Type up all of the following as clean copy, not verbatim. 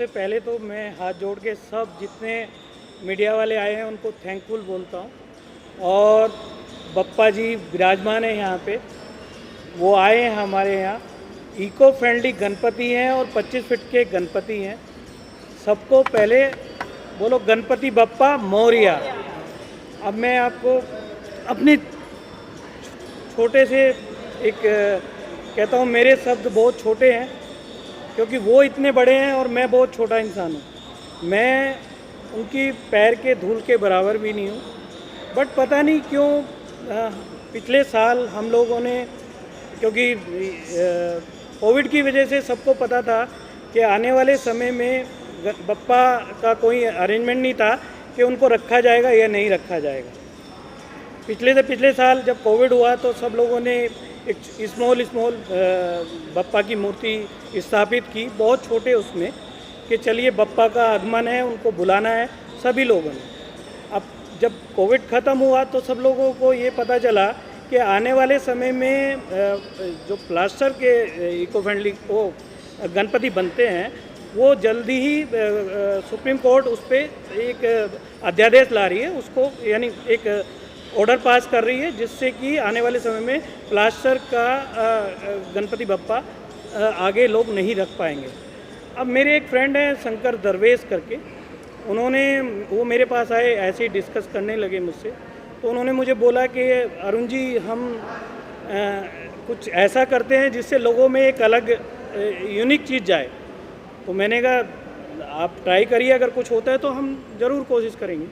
सबसे पहले तो मैं हाथ जोड़ के सब जितने मीडिया वाले आए हैं उनको थैंकफुल बोलता हूँ। और बप्पा जी विराजमान है यहाँ पे, वो आए हैं हमारे यहाँ। इको फ्रेंडली गणपति हैं और 25 फीट के गणपति हैं। सबको पहले बोलो गणपति बप्पा मोरिया। अब मैं आपको अपने छोटे से एक कहता हूँ, मेरे शब्द बहुत छोटे हैं क्योंकि वो इतने बड़े हैं और मैं बहुत छोटा इंसान हूँ। मैं उनकी पैर के धूल के बराबर भी नहीं हूँ। बट पता नहीं क्यों पिछले साल हम लोगों ने, क्योंकि कोविड की वजह से सबको पता था कि आने वाले समय में बप्पा का कोई अरेंजमेंट नहीं था कि उनको रखा जाएगा या नहीं रखा जाएगा। पिछले साल जब कोविड हुआ तो सब लोगों ने एक स्मॉल बप्पा की मूर्ति स्थापित की, बहुत छोटे उसमें, कि चलिए बप्पा का आगमन है, उनको बुलाना है सभी लोगों ने। अब जब कोविड ख़त्म हुआ तो सब लोगों को ये पता चला कि आने वाले समय में जो प्लास्टर के इको फ्रेंडली वो गणपति बनते हैं, वो जल्दी ही सुप्रीम कोर्ट उस पर एक अध्यादेश ला रही है, उसको यानी एक ऑर्डर पास कर रही है, जिससे कि आने वाले समय में प्लास्टर का गणपति बप्पा आगे लोग नहीं रख पाएंगे। अब मेरे एक फ्रेंड हैं शंकर दरवेश करके, वो मेरे पास आए, ऐसे ही डिस्कस करने लगे मुझसे। तो उन्होंने मुझे बोला कि अरुण जी, हम कुछ ऐसा करते हैं जिससे लोगों में एक अलग यूनिक चीज़ जाए। तो मैंने कहा आप ट्राई करिए, अगर कुछ होता है तो हम ज़रूर कोशिश करेंगे।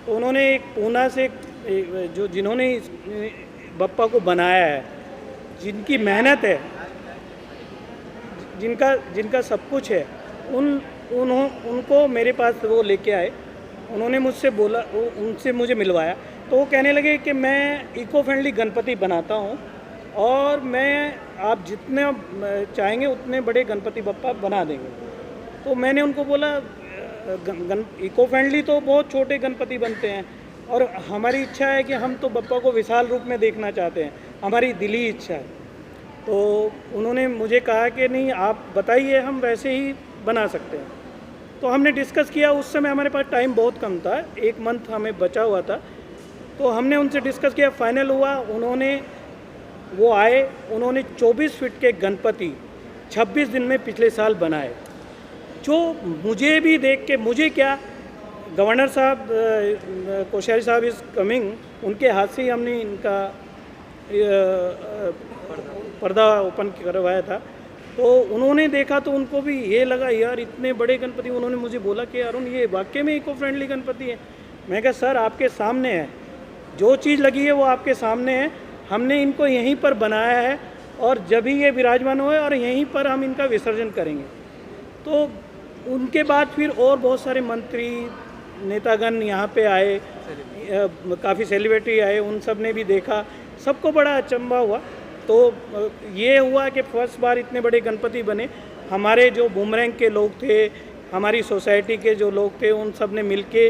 तो उन्होंने एक पूना से जिन्होंने बप्पा को बनाया है, जिनकी मेहनत है, जिनका सब कुछ है, उनको मेरे पास वो लेके आए। उन्होंने मुझसे बोला, उनसे मुझे मिलवाया, तो वो कहने लगे कि मैं इको फ्रेंडली गणपति बनाता हूँ और मैं आप जितने चाहेंगे उतने बड़े गणपति बप्पा बना देंगे। तो मैंने उनको बोला इको फ्रेंडली तो बहुत छोटे गणपति बनते हैं और हमारी इच्छा है कि हम तो बप्पा को विशाल रूप में देखना चाहते हैं, हमारी दिली इच्छा है। तो उन्होंने मुझे कहा कि नहीं, आप बताइए, हम वैसे ही बना सकते हैं। तो हमने डिस्कस किया। उस समय हमारे पास टाइम बहुत कम था, 1 मंथ हमें बचा हुआ था। तो हमने उनसे डिस्कस किया, फाइनल हुआ। वो आए, उन्होंने 24 फीट के गणपति 26 दिन में पिछले साल बनाए, जो मुझे भी देख के, मुझे क्या, गवर्नर साहब कोश्यारी साहब इज़ कमिंग, उनके हाथ से ही हमने इनका पर्दा ओपन करवाया था। तो उन्होंने देखा तो उनको भी ये लगा, यार इतने बड़े गणपति। उन्होंने मुझे बोला कि अरुण, ये वाकई में इको फ्रेंडली गणपति है। मैं कहा सर, आपके सामने है, जो चीज़ लगी है वो आपके सामने है। हमने इनको यहीं पर बनाया है और जब ही ये विराजमान हुए और यहीं पर हम इनका विसर्जन करेंगे। तो उनके बाद फिर और बहुत सारे मंत्री, नेतागण यहाँ पे आए, काफ़ी सेलिब्रिटी आए, उन सब ने भी देखा, सबको बड़ा अचंभा हुआ। तो ये हुआ कि फर्स्ट बार इतने बड़े गणपति बने। हमारे जो बुमरैंग के लोग थे, हमारी सोसाइटी के जो लोग थे, उन सब ने मिलके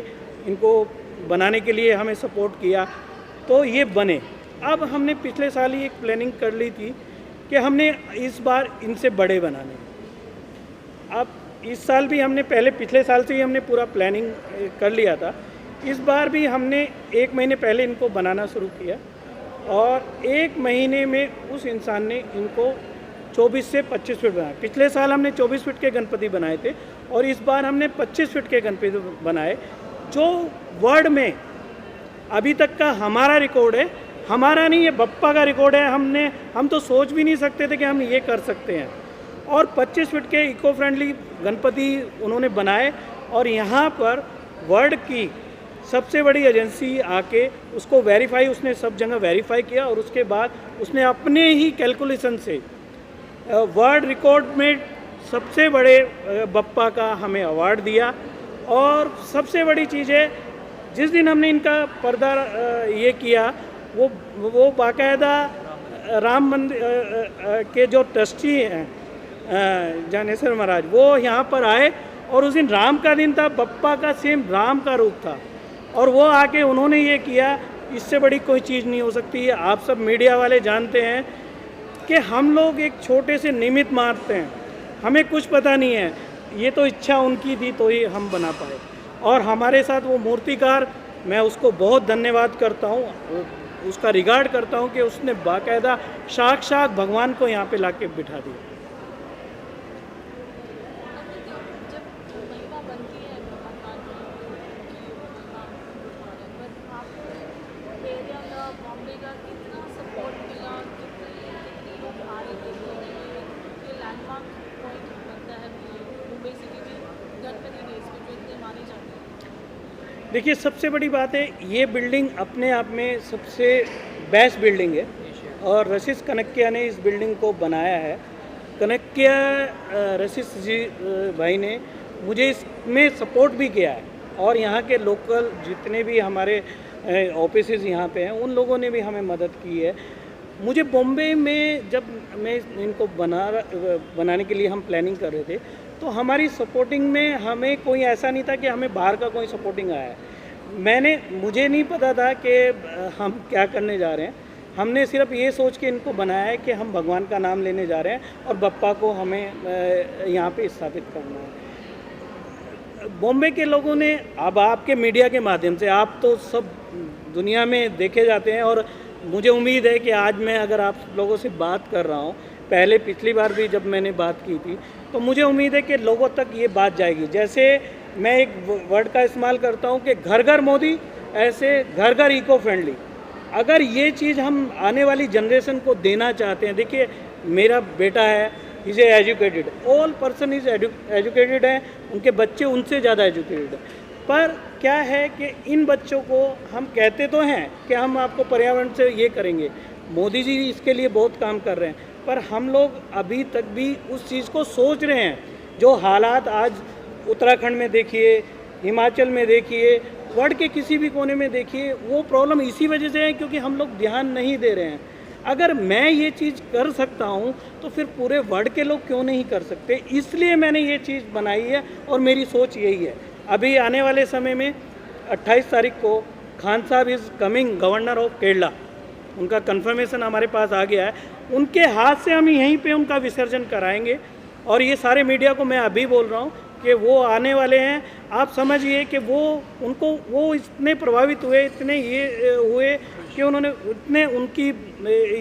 इनको बनाने के लिए हमें सपोर्ट किया, तो ये बने। अब हमने पिछले साल ही एक प्लानिंग कर ली थी कि हमने इस बार इनसे बड़े बनाने। अब इस साल भी हमने पिछले साल से ही हमने पूरा प्लानिंग कर लिया था। इस बार भी हमने 1 महीने पहले इनको बनाना शुरू किया और 1 महीने में उस इंसान ने इनको 24 से 25 फीट बनाया। पिछले साल हमने 24 फीट के गणपति बनाए थे और इस बार हमने 25 फीट के गणपति बनाए, जो वर्ल्ड में अभी तक का हमारा रिकॉर्ड है। हमारा नहीं, ये बप्पा का रिकॉर्ड है। हम तो सोच भी नहीं सकते थे कि हम ये कर सकते हैं। और 25 फीट के इको फ्रेंडली गणपति उन्होंने बनाए और यहाँ पर वर्ल्ड की सबसे बड़ी एजेंसी आके उसको वेरीफाई, उसने सब जगह वेरीफाई किया और उसके बाद उसने अपने ही कैलकुलेशन से वर्ल्ड रिकॉर्ड में सबसे बड़े बप्पा का हमें अवार्ड दिया। और सबसे बड़ी चीज़ है, जिस दिन हमने इनका पर्दा ये किया, वो बाकायदा राम मंदिर के जो ट्रस्टी हैं ज्ञानेश्वर महाराज, वो यहाँ पर आए और उस दिन राम का दिन था, बप्पा का सेम राम का रूप था और वो आके उन्होंने ये किया। इससे बड़ी कोई चीज़ नहीं हो सकती है। आप सब मीडिया वाले जानते हैं कि हम लोग एक छोटे से निमित्त मारते हैं, हमें कुछ पता नहीं है। ये तो इच्छा उनकी थी तो ही हम बना पाए। और हमारे साथ वो मूर्तिकार, मैं उसको बहुत धन्यवाद करता हूँ, उसका रिगार्ड करता हूँ कि उसने बाकायदा साक्षात भगवान को यहाँ पे लाके बिठा दिया। जब महिमा बनती है भगवान की भगवान पर आपको एरिया का बॉम्बे का कितना सपोर्ट मिला, कितने लोग आ रहे थे ये लैंडमार्क पॉइंट बनता है मुंबई सिटी में गणपति डेज में जो इतने माने जाते हैं? देखिए, सबसे बड़ी बात है, ये बिल्डिंग अपने आप में सबसे बेस्ट बिल्डिंग है और रशीस कनक्किया ने इस बिल्डिंग को बनाया है। कनक्किया रशीस जी भाई ने मुझे इसमें सपोर्ट भी किया है और यहाँ के लोकल जितने भी हमारे ऑफिसेज यहाँ पे हैं उन लोगों ने भी हमें मदद की है। मुझे बॉम्बे में जब मैं इनको बनाने के लिए हम प्लानिंग कर रहे थे तो हमारी सपोर्टिंग में हमें कोई ऐसा नहीं था कि हमें बाहर का कोई सपोर्टिंग आया है। मुझे नहीं पता था कि हम क्या करने जा रहे हैं। हमने सिर्फ ये सोच के इनको बनाया है कि हम भगवान का नाम लेने जा रहे हैं और बप्पा को हमें यहाँ पे स्थापित करना है। बॉम्बे के लोगों ने, अब आपके मीडिया के माध्यम से आप तो सब दुनिया में देखे जाते हैं और मुझे उम्मीद है कि आज मैं अगर आप लोगों से बात कर रहा हूँ, पहले पिछली बार भी जब मैंने बात की थी, तो मुझे उम्मीद है कि लोगों तक ये बात जाएगी। जैसे मैं एक वर्ड का इस्तेमाल करता हूँ कि घर घर मोदी, ऐसे घर घर इको फ्रेंडली। अगर ये चीज़ हम आने वाली जनरेशन को देना चाहते हैं, देखिए मेरा बेटा है, is educated, all person is educated है, उनके बच्चे उनसे ज़्यादा एजुकेटेड है। पर क्या है कि इन बच्चों को हम कहते तो हैं कि हम आपको पर्यावरण से ये करेंगे, मोदी जी इसके लिए बहुत काम कर रहे हैं, पर हम लोग अभी तक भी उस चीज़ को सोच रहे हैं। जो हालात आज उत्तराखंड में देखिए, हिमाचल में देखिए, वर्ल्ड के किसी भी कोने में देखिए, वो प्रॉब्लम इसी वजह से है क्योंकि हम लोग ध्यान नहीं दे रहे हैं। अगर मैं ये चीज़ कर सकता हूँ तो फिर पूरे वर्ल्ड के लोग क्यों नहीं कर सकते? इसलिए मैंने ये चीज़ बनाई है और मेरी सोच यही है। अभी आने वाले समय में 28 तारीख को खान साहब is coming governor of Kerala, उनका कंफर्मेशन हमारे पास आ गया है। उनके हाथ से हम यहीं पे उनका विसर्जन कराएंगे और ये सारे मीडिया को मैं अभी बोल रहा हूँ कि वो आने वाले हैं। आप समझिए कि वो इतने प्रभावित हुए, इतने ये हुए कि उन्होंने इतने उनकी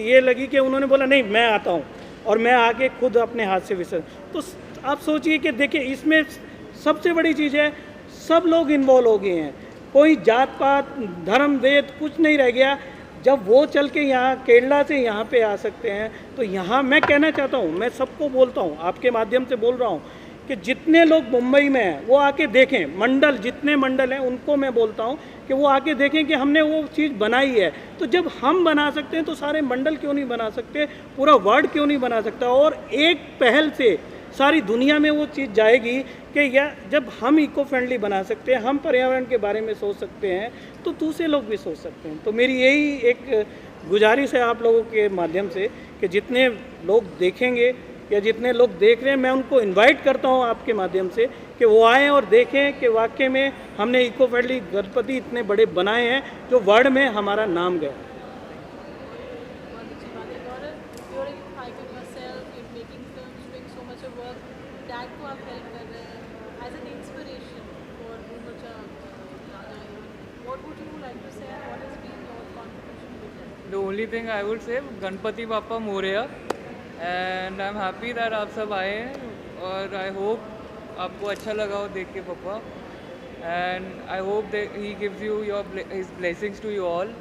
ये लगी कि उन्होंने बोला नहीं मैं आता हूँ और मैं आके खुद अपने हाथ से विसर्जन। तो आप सोचिए कि देखिए इसमें सबसे बड़ी चीज़ है, सब लोग इन्वॉल्व हो गए हैं, कोई जात पात धर्म वेद कुछ नहीं रह गया। जब वो चल के यहाँ केरला से यहाँ पे आ सकते हैं तो यहाँ मैं कहना चाहता हूँ, मैं सबको बोलता हूँ, आपके माध्यम से बोल रहा हूँ कि जितने लोग मुंबई में हैं वो आके देखें। मंडल, जितने मंडल हैं उनको मैं बोलता हूँ कि वो आके देखें कि हमने वो चीज़ बनाई है। तो जब हम बना सकते हैं तो सारे मंडल क्यों नहीं बना सकते, पूरा वर्ल्ड क्यों नहीं बना सकता? और एक पहल से सारी दुनिया में वो चीज़ जाएगी कि या जब हम इको फ्रेंडली बना सकते हैं, हम पर्यावरण के बारे में सोच सकते हैं, तो दूसरे लोग भी सोच सकते हैं। तो मेरी यही एक गुजारिश है आप लोगों के माध्यम से कि जितने लोग देखेंगे या जितने लोग देख रहे हैं, मैं उनको इनवाइट करता हूं आपके माध्यम से कि वो आएँ और देखें कि वाकई में हमने इको फ्रेंडली गणपति इतने बड़े बनाए हैं जो वर्ल्ड में हमारा नाम गया। The only thing I would say, Ganpati Bappa Morya, and I am happy that आप सब आए हैं और आई होप आपको अच्छा लगा हो देख के पापा, and I hope that he gives you your his blessings to you all.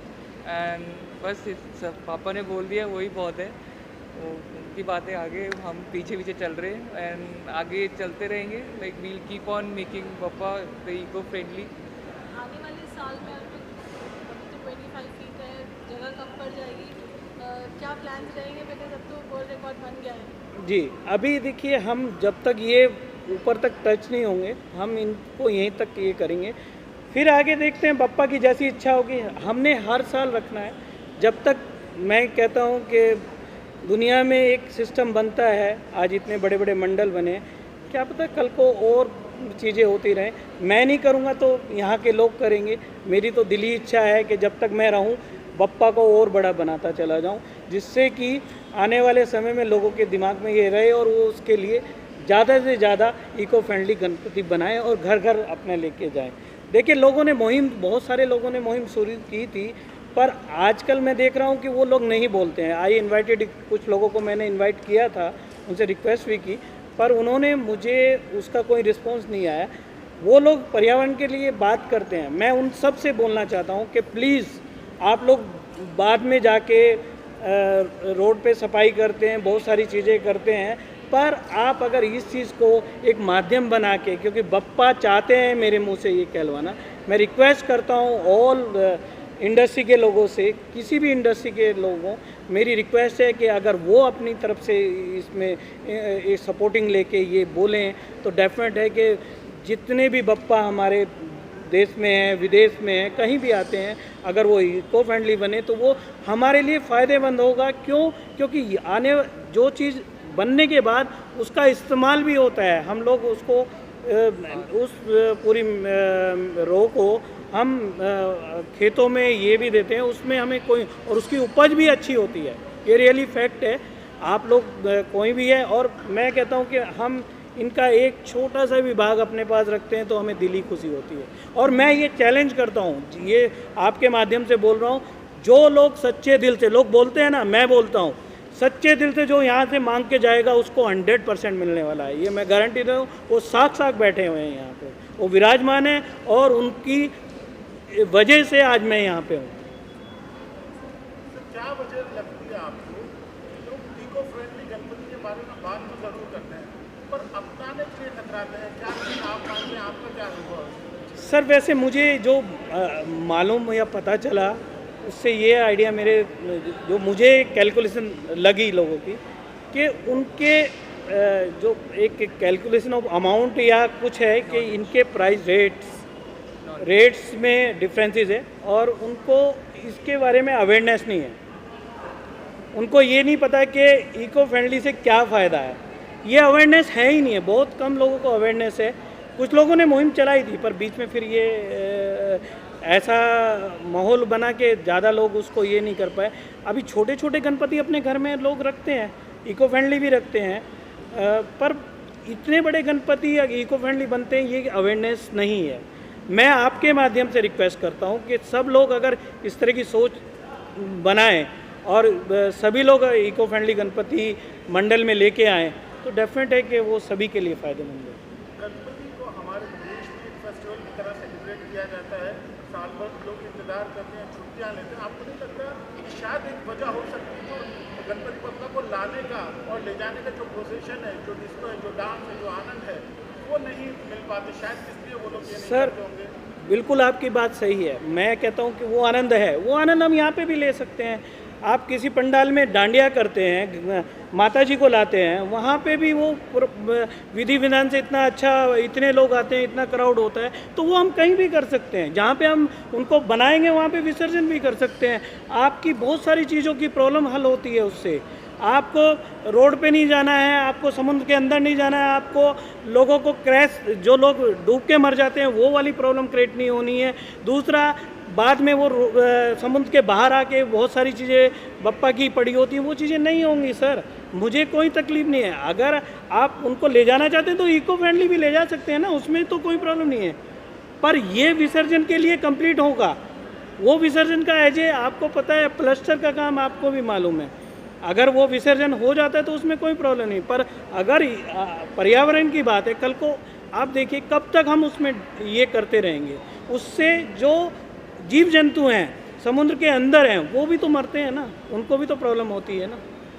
And बस सब पापा ने बोल दिया वही बहुत है, वो उनकी बातें आगे हम पीछे पीछे चल रहे हैं एंड आगे चलते रहेंगे। Like we'll keep on making papa the eco friendly. आने वाले साल में अभी तो 25 फीट है, जगह कम पड़ जाएगी, क्या प्लान्स रहेंगे? पहले सब तो वर्ल्ड रिकॉर्ड बन गया है जी। अभी देखिए हम जब तक ये ऊपर तक टच नहीं होंगे, हम इनको यहीं तक ये करेंगे, फिर आगे देखते हैं, बप्पा की जैसी इच्छा होगी। हमने हर साल रखना है। जब तक मैं कहता हूँ कि दुनिया में एक सिस्टम बनता है, आज इतने बड़े बड़े मंडल बने, क्या पता कल को और चीज़ें होती रहें। मैं नहीं करूँगा तो यहाँ के लोग करेंगे। मेरी तो दिली इच्छा है कि जब तक मैं रहूँ बप्पा को और बड़ा बनाता चला जाऊँ, जिससे कि आने वाले समय में लोगों के दिमाग में ये रहे और वो उसके लिए ज़्यादा से ज़्यादा इको फ्रेंडली गणपति बनाएं और घर घर अपने लेके जाएं। देखिए लोगों ने मुहिम, बहुत सारे लोगों ने मुहिम शुरू की थी, पर आजकल मैं देख रहा हूँ कि वो लोग नहीं बोलते हैं। आई इनवाइटेड, कुछ लोगों को मैंने इनवाइट किया था, उनसे रिक्वेस्ट भी की, पर उन्होंने मुझे उसका कोई रिस्पॉन्स नहीं आया। वो लोग पर्यावरण के लिए बात करते हैं। मैं उन सब से बोलना चाहता हूँ कि प्लीज़ आप लोग बाद में जाके रोड पे सफाई करते हैं, बहुत सारी चीज़ें करते हैं, पर आप अगर इस चीज़ को एक माध्यम बना के, क्योंकि बप्पा चाहते हैं मेरे मुंह से ये कहलवाना, मैं रिक्वेस्ट करता हूँ ऑल इंडस्ट्री के लोगों से, किसी भी इंडस्ट्री के लोगों, मेरी रिक्वेस्ट है कि अगर वो अपनी तरफ से इसमें सपोर्टिंग लेके ये बोलें तो डेफिनेट है कि जितने भी बप्पा हमारे देश में हैं, विदेश में हैं, कहीं भी आते हैं, अगर वो इको फ्रेंडली बने तो वो हमारे लिए फ़ायदेमंद होगा। क्यों? क्योंकि आने जो चीज़ बनने के बाद उसका इस्तेमाल भी होता है। हम लोग उसको उस पूरी रो को हम खेतों में ये भी देते हैं, उसमें हमें कोई, और उसकी उपज भी अच्छी होती है। ये रियली फैक्ट है। आप लोग कोई भी है, और मैं कहता हूँ कि हम इनका एक छोटा सा विभाग अपने पास रखते हैं तो हमें दिली खुशी होती है। और मैं ये चैलेंज करता हूँ, ये आपके माध्यम से बोल रहा हूँ, जो लोग सच्चे दिल से, लोग बोलते हैं ना, मैं बोलता हूँ सच्चे दिल से जो यहाँ से मांग के जाएगा उसको 100% मिलने वाला है। ये मैं गारंटी दे रहा हूँ। वो साथ बैठे हुए हैं यहाँ पे, वो विराजमान है, और उनकी वजह से आज मैं यहाँ पे हूँ। क्या वजह लगती है आपको? लोग इको फ्रेंडली गणपति के बारे में बात तो जरूर करते हैं, पर अपनाने के लिए कतराते हैं। क्या आप मानते हैं? आपका क्या अनुभव है? सर वैसे मुझे जो मालूम या पता चला, उससे ये आइडिया मेरे, जो मुझे कैलकुलेशन लगी लोगों की, कि उनके जो एक कैलकुलेशन ऑफ अमाउंट या कुछ है कि इनके प्राइस रेट्स में डिफरेंसेस है, और उनको इसके बारे में अवेयरनेस नहीं है। उनको ये नहीं पता कि इको फ्रेंडली से क्या फ़ायदा है। ये अवेयरनेस है ही नहीं है, बहुत कम लोगों को अवेयरनेस है। कुछ लोगों ने मुहिम चलाई थी, पर बीच में फिर ये ऐसा माहौल बना के ज़्यादा लोग उसको ये नहीं कर पाए। अभी छोटे छोटे गणपति अपने घर में लोग रखते हैं, इको फ्रेंडली भी रखते हैं, पर इतने बड़े गणपति इको फ्रेंडली बनते हैं, ये अवेयरनेस नहीं है। मैं आपके माध्यम से रिक्वेस्ट करता हूँ कि सब लोग अगर इस तरह की सोच बनाएं और सभी लोग इको फ्रेंडली गणपति मंडल में लेके आएँ, तो डेफिनेट है कि वो सभी के लिए फ़ायदेमंद है। गणपति को हमारे देश में एक फेस्टिवल की तरह सेलिब्रेट किया जाता है। साल भर लोग इंतजार करते हैं, छुट्टियाँ लेते हैं। आपको नहीं लगता कि शायद एक वजह हो सकती है जो गणपति बप्पा को लाने का और ले जाने का जो प्रोसेशन है, जो डिस्को है, जो डांस है, जो आनंद है, वो नहीं मिल पाते? शायद इसलिए वो लोग ये नहीं करते होंगे। बिल्कुल आपकी बात सही है। मैं कहता हूँ कि वो आनंद है, वो आनंद हम यहाँ पे भी ले सकते हैं। आप किसी पंडाल में डांडिया करते हैं, माता जी को लाते हैं, वहाँ पे भी वो विधि विधान से इतना अच्छा, इतने लोग आते हैं, इतना क्राउड होता है, तो वो हम कहीं भी कर सकते हैं। जहाँ पे हम उनको बनाएंगे वहाँ पे विसर्जन भी कर सकते हैं। आपकी बहुत सारी चीज़ों की प्रॉब्लम हल होती है उससे। आपको रोड पे नहीं जाना है, आपको समुद्र के अंदर नहीं जाना है, आपको लोगों को क्रैश, जो लोग डूब के मर जाते हैं, वो वाली प्रॉब्लम क्रिएट नहीं होनी है। दूसरा, बाद में वो समुद्र के बाहर आके बहुत सारी चीज़ें बप्पा की पड़ी होती हैं, वो चीज़ें नहीं होंगी सर। मुझे कोई तकलीफ नहीं है। अगर आप उनको ले जाना चाहते हैं तो इको फ्रेंडली भी ले जा सकते हैं ना, उसमें तो कोई प्रॉब्लम नहीं है। पर ये विसर्जन के लिए कंप्लीट होगा। वो विसर्जन का एजे आपको पता है, प्लास्टर का काम आपको भी मालूम है। अगर वो विसर्जन हो जाता है तो उसमें कोई प्रॉब्लम नहीं। पर अगर पर्यावरण की बात है, कल को आप देखिए कब तक हम उसमें ये करते रहेंगे। उससे जो जीव जंतु हैं समुद्र के अंदर हैं, वो भी तो मरते हैं ना, उनको भी तो प्रॉब्लम होती है ना,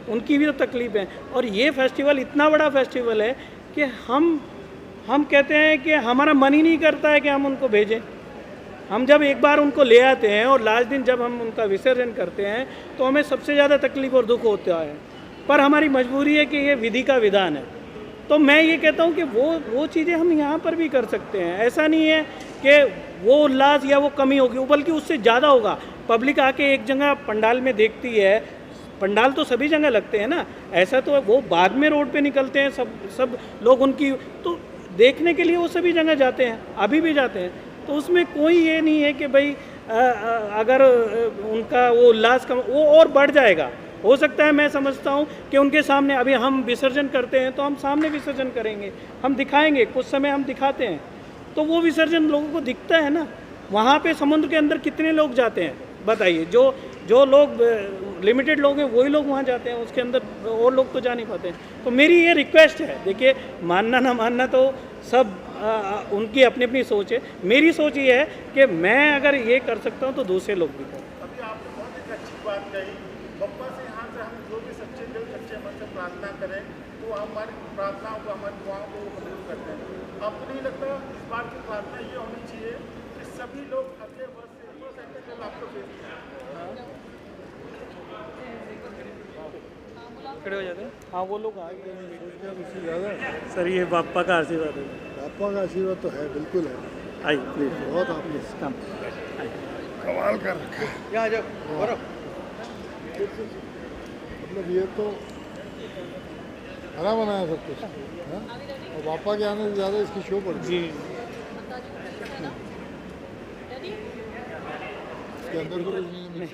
उनकी भी तो तकलीफ है। और ये फेस्टिवल इतना बड़ा फेस्टिवल है कि हम कहते हैं कि हमारा मन ही नहीं करता है कि हम उनको भेजें। हम जब एक बार उनको ले आते हैं और लास्ट दिन जब हम उनका विसर्जन करते हैं तो हमें सबसे ज़्यादा तकलीफ और दुख होता है। पर हमारी मजबूरी है कि ये विधि का विधान है। तो मैं ये कहता हूँ कि वो चीज़ें हम यहाँ पर भी कर सकते हैं। ऐसा नहीं है कि वो उल्लास या वो कमी होगी, बल्कि उससे ज़्यादा होगा। पब्लिक आके एक जगह पंडाल में देखती है, पंडाल तो सभी जगह लगते हैं ना, ऐसा तो वो बाद में रोड पे निकलते हैं सब लोग, उनकी तो देखने के लिए वो सभी जगह जाते हैं, अभी भी जाते हैं। तो उसमें कोई ये नहीं है कि भाई अगर उनका वो उल्लास कम, वो और बढ़ जाएगा। हो सकता है, मैं समझता हूँ कि उनके सामने अभी हम विसर्जन करते हैं तो हम सामने विसर्जन करेंगे, हम दिखाएंगे, कुछ समय हम दिखाते हैं, तो वो विसर्जन लोगों को दिखता है ना। वहाँ पे समुद्र के अंदर कितने लोग जाते हैं बताइए? जो जो लोग लिमिटेड लोग हैं वही लोग वहाँ जाते हैं, उसके अंदर और लोग तो जा नहीं पाते हैं। तो मेरी ये रिक्वेस्ट है, देखिए मानना ना मानना तो सब उनकी अपनी अपनी सोच है। मेरी सोच ये है कि मैं अगर ये कर सकता हूँ तो दूसरे लोग भी करें। अभी आपने बहुत एक अच्छी बात कही, बप्पा से यहाँ से हम जो भी सच्चे दिल सच्चे मन से प्रार्थना करें तो हमारी प्रार्थनाओं को, हमारी दुआओं को वो कबूल करते हैं। आपको नहीं लगता इस बार की प्रार्थना ये होनी चाहिए कि सभी लोग अगले वर्ष से आपको खड़े हो जाते हैं। हाँ वो लोग आ गए उससे ज़्यादा सर, ये बापा का आशीर्वाद है। पापा का आशीर्वाद तो है, बिल्कुल है। आइए प्लीज, बहुत आपने कम कमाल कर रखा है। यहाँ आ जाओ, बरो। मतलब ये तो हरा बनाया सब कुछ, हाँ? और पापा के आने से ज़्यादा इसकी शो पड़ गई। जी। रेडी? इसके अंदर तो कुछ नहीं है mix।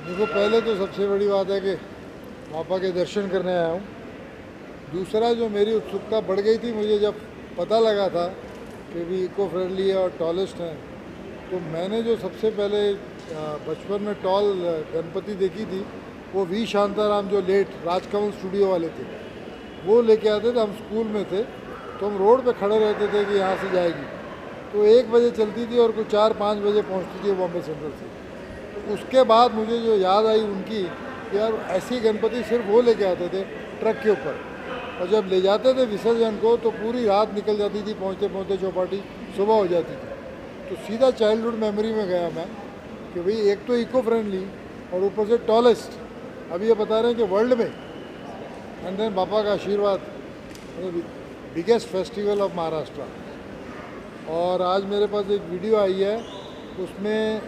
देखो, पहले तो सबसे बड़ी बात है कि पापा के दर्शन करने आया हूँ। दूसरा, जो मेरी उत्सुकता बढ़ गई थी मुझे जब पता लगा था कि भी इको फ्रेंडली है और टॉलेस्ट हैं, तो मैंने जो सबसे पहले बचपन में टॉल गणपति देखी थी वो वी शांताराम, जो लेट राजकमल स्टूडियो वाले थे, वो लेके आते थे। हम स्कूल में थे तो हम रोड पे खड़े रहते थे कि यहाँ से जाएगी, तो 1 बजे चलती थी और कुछ 4-5 बजे पहुँचती थी बॉम्बे सेंट्रल से। उसके बाद मुझे जो याद आई उनकी कि यार ऐसी गणपति सिर्फ वो लेके आते थे ट्रक के ऊपर, और जब ले जाते थे विसर्जन को तो पूरी रात निकल जाती थी, पहुँचते पहुँचते चौपाटी सुबह हो जाती थी। तो सीधा चाइल्डहुड मेमोरी में गया मैं कि भाई एक तो इको फ्रेंडली और ऊपर से टॉलेस्ट, अभी ये बता रहे हैं कि वर्ल्ड में, एंड देन पापा का आशीर्वाद, बिगेस्ट फेस्टिवल ऑफ महाराष्ट्र। और आज मेरे पास एक वीडियो आई है, उसमें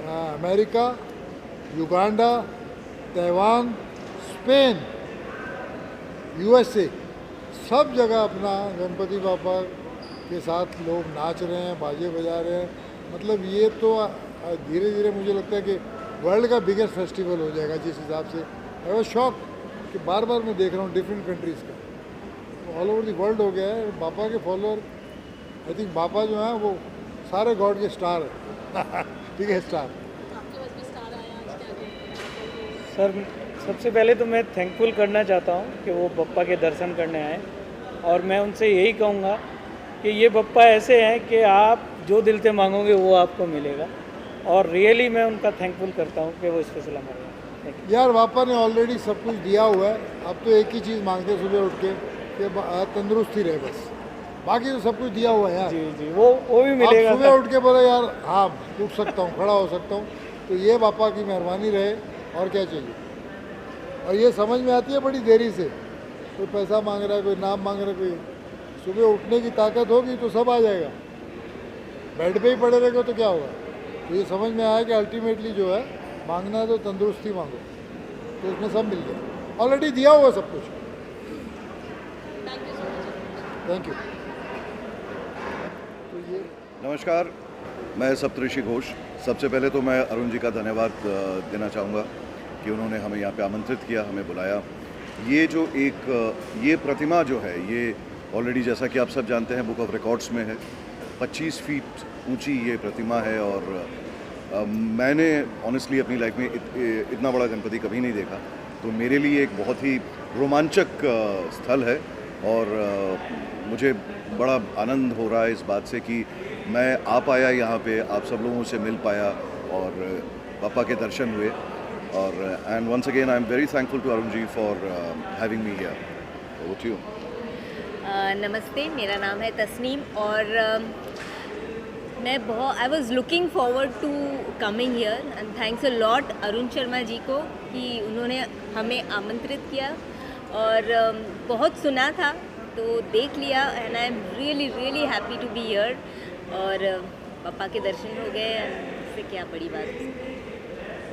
America, Uganda, Taiwan, Spain, USA, सब जगह अपना गणपति बापा के साथ लोग नाच रहे हैं, बाजे बजा रहे हैं। मतलब ये तो धीरे धीरे मुझे लगता है कि वर्ल्ड का बिगेस्ट फेस्टिवल हो जाएगा जिस हिसाब से। आई वॉज शॉक कि बार बार मैं देख रहा हूँ डिफरेंट कंट्रीज़ का, ऑल ओवर द वर्ल्ड हो गया है। बापा के फॉलोअर, आई थिंक बापा जो हैं वो सारे गॉड के स्टार है। ठीक है, स्टार। आपके पास भी स्टार आया आज, क्या कहेंगे? सर, सबसे पहले तो मैं थैंकफुल करना चाहता हूँ कि वो बप्पा के दर्शन करने आए, और मैं उनसे यही कहूँगा कि ये बप्पा ऐसे हैं कि आप जो दिल से मांगोगे वो आपको मिलेगा, और रियली मैं उनका थैंकफुल करता हूँ कि वो स्पेशल हमारे यहाँ। Thank you. यार पापा ने ऑलरेडी सब कुछ दिया हुआ है, अब तो एक ही चीज़ मांगते हैं सुबह उठ के कि तंदुरुस्ती रहे, बस। बाकी तो सब कुछ दिया हुआ है यार। जी जी, वो भी मिलेगा। आप सुबह उठ के बोले यार हाँ उठ सकता हूँ, खड़ा हो सकता हूँ, तो ये पापा की मेहरबानी रहे, और क्या चाहिए। और ये समझ में आती है बड़ी देरी से, कोई पैसा मांग रहा है, कोई नाम मांग रहा है, कोई सुबह उठने की ताकत होगी तो सब आ जाएगा। बेड पे ही पड़े रहेगा तो क्या होगा। तो ये समझ में आया कि अल्टीमेटली जो है मांगना है तो तंदुरुस्ती मांगो, तो उसमें सब मिल गया, ऑलरेडी दिया हुआ सब कुछ। Thank you so much. Thank you. तो ये नमस्कार, मैं सप्तऋषि घोष। सबसे पहले तो मैं अरुण जी का धन्यवाद देना चाहूँगा कि उन्होंने हमें यहाँ पे आमंत्रित किया, हमें बुलाया। ये जो ये प्रतिमा जो है, ये ऑलरेडी जैसा कि आप सब जानते हैं बुक ऑफ रिकॉर्ड्स में है। 25 फीट ऊंची ये प्रतिमा है, और मैंने ऑनेस्टली अपनी लाइफ में इतना बड़ा गणपति कभी नहीं देखा, तो मेरे लिए एक बहुत ही रोमांचक स्थल है। और मुझे बड़ा आनंद हो रहा है इस बात से कि मैं आ पाया यहाँ पे, आप सब लोगों से मिल पाया, और पापा के दर्शन हुए। और and once again I am very thankful to Arun ji for having me here. Over to you. नमस्ते, मेरा नाम है तस्नीम, और मैं I was looking forward to coming here, and thanks a lot Arun Sharma ji को कि उन्होंने हमें आमंत्रित किया, और बहुत सुना था तो देख लिया, and I am really really happy to be here. और पापा के दर्शन हो गए, इससे क्या बड़ी बात है।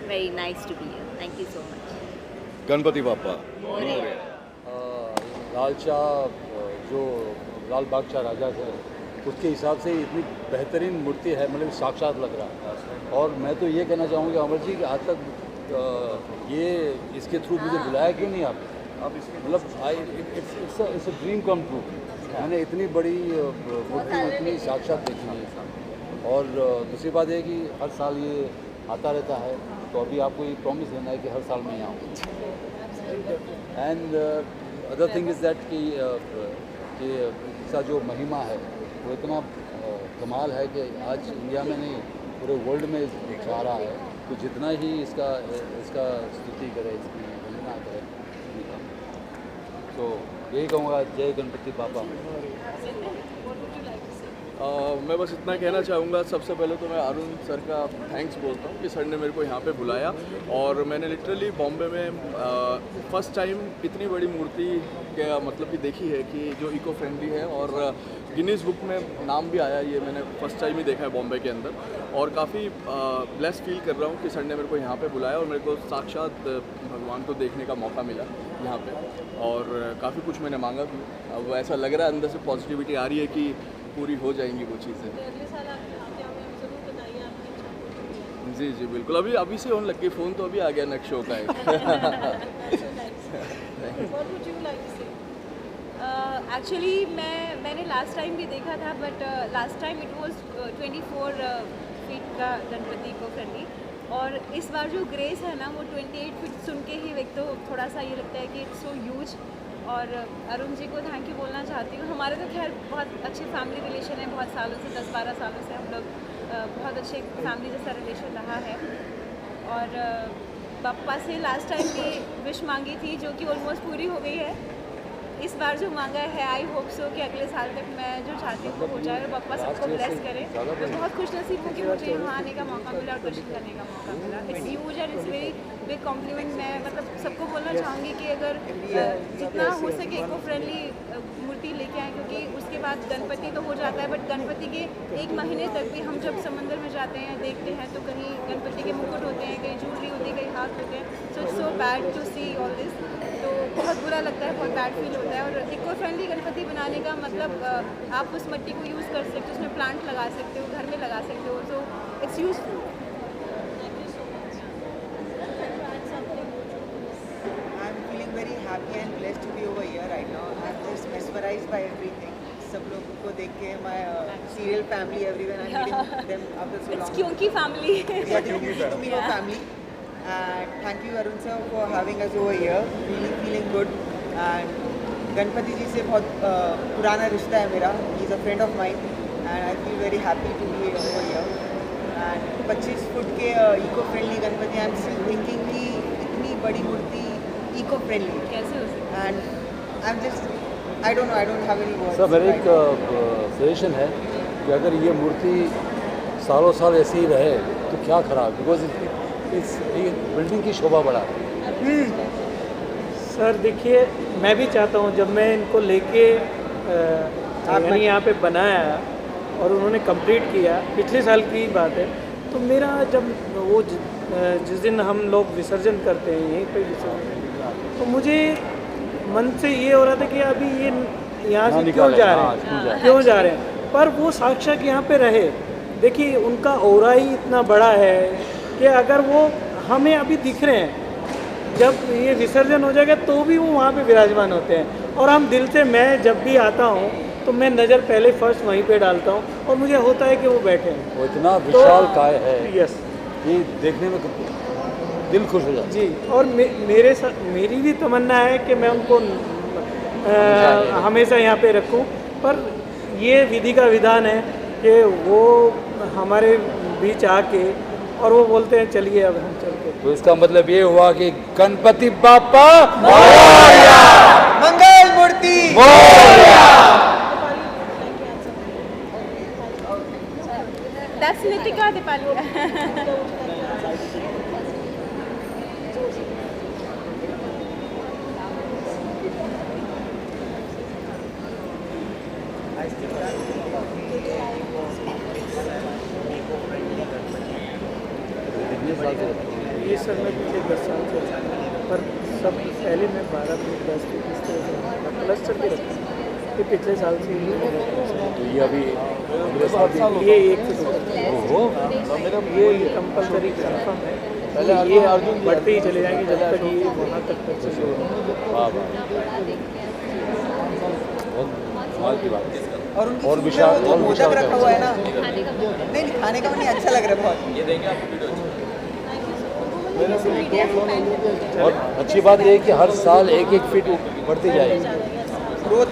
Very nice to be here, thank you so much. Ganpati Bappa Morya. लालचा जो लाल बागचा राजा थे उसके हिसाब से इतनी बेहतरीन मूर्ति है, मतलब साक्षात लग रहा है। और मैं तो ये कहना चाहूँगा अमर जी कि आज तक ये इसके थ्रू मुझे बुलाया क्यों नहीं आप मतलब it's a dream come true. मैंने इतनी बड़ी मूर्ति इतनी साक्षात देखी है। और दूसरी बात है कि हर साल ये आता रहता है, तो अभी आपको ये प्रॉमिस देना है कि हर साल मैं यहाँ आऊँ। And other thing is that कि इसका जो महिमा है वो इतना कमाल है कि आज इंडिया में नहीं पूरे वर्ल्ड में जा रहा है। तो जितना ही इसका स्तुति करे, इसकी वंदना करे, तो यही कहूँगा, जय गणपति बापा। मैं बस इतना कहना चाहूँगा, सबसे पहले तो मैं अरुण सर का थैंक्स बोलता हूँ कि सर ने मेरे को यहाँ पे बुलाया। और मैंने लिटरली बॉम्बे में फर्स्ट टाइम इतनी बड़ी मूर्ति क्या मतलब कि देखी है कि जो इको फ्रेंडली है, और गिनीज बुक में नाम भी आया। ये मैंने फर्स्ट टाइम ही देखा है बॉम्बे के अंदर, और काफ़ी ब्लेस फील कर रहा हूँ कि सर ने मेरे को यहाँ पे बुलाया और मेरे को साक्षात भगवान को देखने का मौका मिला यहाँ पे। और काफ़ी कुछ मैंने मांगा भी। अब ऐसा लग रहा है अंदर से पॉजिटिविटी आ रही है कि पूरी हो जाएंगी वो चीज़ें। अगले साल आप आते हैं, हमें ज़रूर बताइए आपकी इच्छा। जी जी बिल्कुल, अभी से होने लग गई, फ़ोन तो अभी आ गया नेक्स्ट शो का है। एक्चुअली मैंने लास्ट टाइम भी देखा था, but last time it was 24 feet का गणपति को फ्रेंडली, और इस बार जो ग्रेस है ना वो 28 फीट सुन के ही एक तो थोड़ा सा ये लगता है कि इट्स सो ह्यूज। और अरुण जी को थैंक यू बोलना चाहती हूँ। हमारे तो खैर बहुत अच्छे फैमिली रिलेशन है, बहुत सालों से 10-12 सालों से हम लोग बहुत अच्छे फैमिली जैसा रिलेशन रहा है। और पापा से लास्ट टाइम भी विश मांगी थी जो कि ऑलमोस्ट पूरी हो गई है। इस बार जो मांगा है आई होप सो कि अगले साल तक मैं जो चाहती हूँ वो हो जाए और पापा सबको ब्लेस करें। मैं बहुत खुश नसीब हूँ कि मुझे यहाँ आने का मौका मिला और दर्शन करने का मौका मिला। It's huge and it's very big complement. मैं मतलब सबको बोलना चाहूँगी कि अगर जितना हो सके इको फ्रेंडली मूर्ति लेके आएँ, क्योंकि उसके बाद गणपति तो हो जाता है, बट गणपति के 1 महीने तक भी हम जब समंदर में जाते हैं देखते हैं तो कहीं गणपति के मुकुट होते हैं, कहीं ज्वेलरी होती है, कहीं हाथ होते हैं। So it's so bad to see all this. तो बहुत बुरा लगता है, बहुत बैड फील होता है। और इको फ्रेंडली गणपति बनाने का मतलब आप उस मिट्टी को यूज़ कर सकते हो, उसमें प्लांट लगा सकते हो, घर में लगा सकते हो, so it's useful. I'm feeling very happy and blessed to be over here right now. I'm just mesmerized by everything. सब लोगों को देख के my serial family, everyone, I'm meeting them after so long. It's क्योंकि family। Yeah, to me no family. And thank you Arun sir for having us over here. Really feeling good. And Ganpati जी से बहुत पुराना रिश्ता है मेरा. He's a friend of mine, and I feel very happy to be over here. And 25 foot के eco friendly Ganpati, I am still thinking कि इतनी बड़ी मूर्ति इको फ्रेंडली कैसे हो सकता है? and I'm just I don't know, I don't have any words. Sir मेरा right एक now. सजेशन है कि अगर ये मूर्ति सालों साल ऐसे ही रहे तो क्या खराब, बिकॉज इस बिल्डिंग की शोभा बढ़ा। सर देखिए, मैं भी चाहता हूँ जब मैं इनको लेके यानी यहाँ पे बनाया और उन्होंने कंप्लीट किया, पिछले साल की बात है, तो मेरा जब वो जिस दिन हम लोग विसर्जन करते हैं यहीं पे विसर्जन, तो मुझे मन से ये हो रहा था कि अभी ये यहाँ से क्यों जा रहे हैं, क्यों जा रहे हैं, पर वो साक्षात यहाँ पे रहे। देखिए उनका ऑरा ही इतना बड़ा है कि अगर वो हमें अभी दिख रहे हैं, जब ये विसर्जन हो जाएगा तो भी वो वहाँ पे विराजमान होते हैं। और हम दिल से, मैं जब भी आता हूँ तो मैं नज़र पहले फर्स्ट वहीं पे डालता हूँ और मुझे होता है कि वो बैठे हैं। वो इतना विशाल काय है, यस, ये देखने में दिल खुश हो जाता है। जी, और मेरी भी तमन्ना है कि मैं उनको हमेशा यहाँ पे रखूँ, पर ये विधि का विधान है कि वो हमारे बीच आके और वो बोलते हैं चलिए अब हम चलते हैं। तो इसका मतलब ये हुआ कि गणपति बापा मोरया, मंगल मूर्ति मोरया। That's Nitika Dipali। ये सर मैं पिछले 10 साल से रखता हूँ, पर सब पहले मैं 12 फीट 10 फीट इस तरह से क्लस्टर भी रखता हूँ। ये पिछले साल से तो ये अभी अगले साल भी ये 1 फीट ओहो, ये कंपलसरी कंफर्म है। पहले ये अर्जुन बढ़ते ही चले जाएंगे जब तक ये वहाँ तक सक्सेस हो। वाह वाह, बहुत कमाल की बात है। और उनकी और सूट में विशाल- वो जो और मोदक विशाल रखा हुआ है ना, खाने का मन है। नहीं खाने का नहीं अच्छा लग रहा है बहुत। ये देंगे आपको वीडियो और अच्छी बात ये है कि हर साल 1-1 फीट बढ़ती जाएगी। ग्रोथ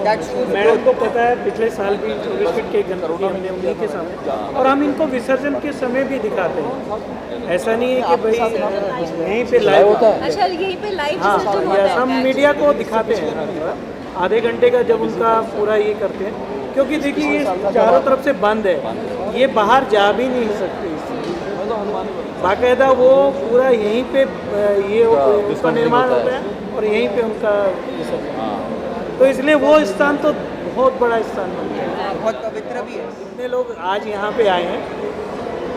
दैट शोज मैडम को पता है पिछले साल भी 24 फीट के गणपति हमने उन्हीं के सामने, और हम इनको विसर्जन के समय भी दिखाते हैं। ऐसा नहीं है कि भाई यहीं पे लाइव होता है। अच्छा यहीं पे लाइव हाँ सिस्टम होता yes, है हम मीडिया को दिखाते हैं आधे घंटे का जब उनका पूरा ये करते हैं, क्योंकि देखिए ये चारों तरफ से बंद है, ये बाहर जा भी नहीं सकते इससे। बाकायदा वो पूरा यहीं पे ये उसका निर्माण होता है और यहीं पे उनका विसर्जन। तो इसलिए वो स्थान तो बहुत बड़ा स्थान बन गया है। बहुत पवित्र भी है। जितने लोग आज यहाँ पे आए हैं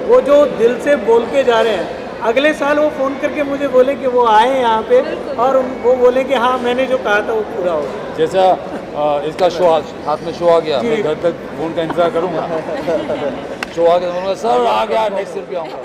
वो जो दिल से बोल के जा रहे हैं, अगले साल वो फ़ोन करके मुझे बोले कि वो आए यहाँ पे और वो बोले कि हाँ मैंने जो कहा था वो पूरा हो गया। जैसा इसका शो हाथ में शो आ गया, मैं घर तक फोन का इंतजार करूंगा। शो आ गया तो बोलूंगा सर आ गया, नेक्स्ट ईयर पे आऊँगा।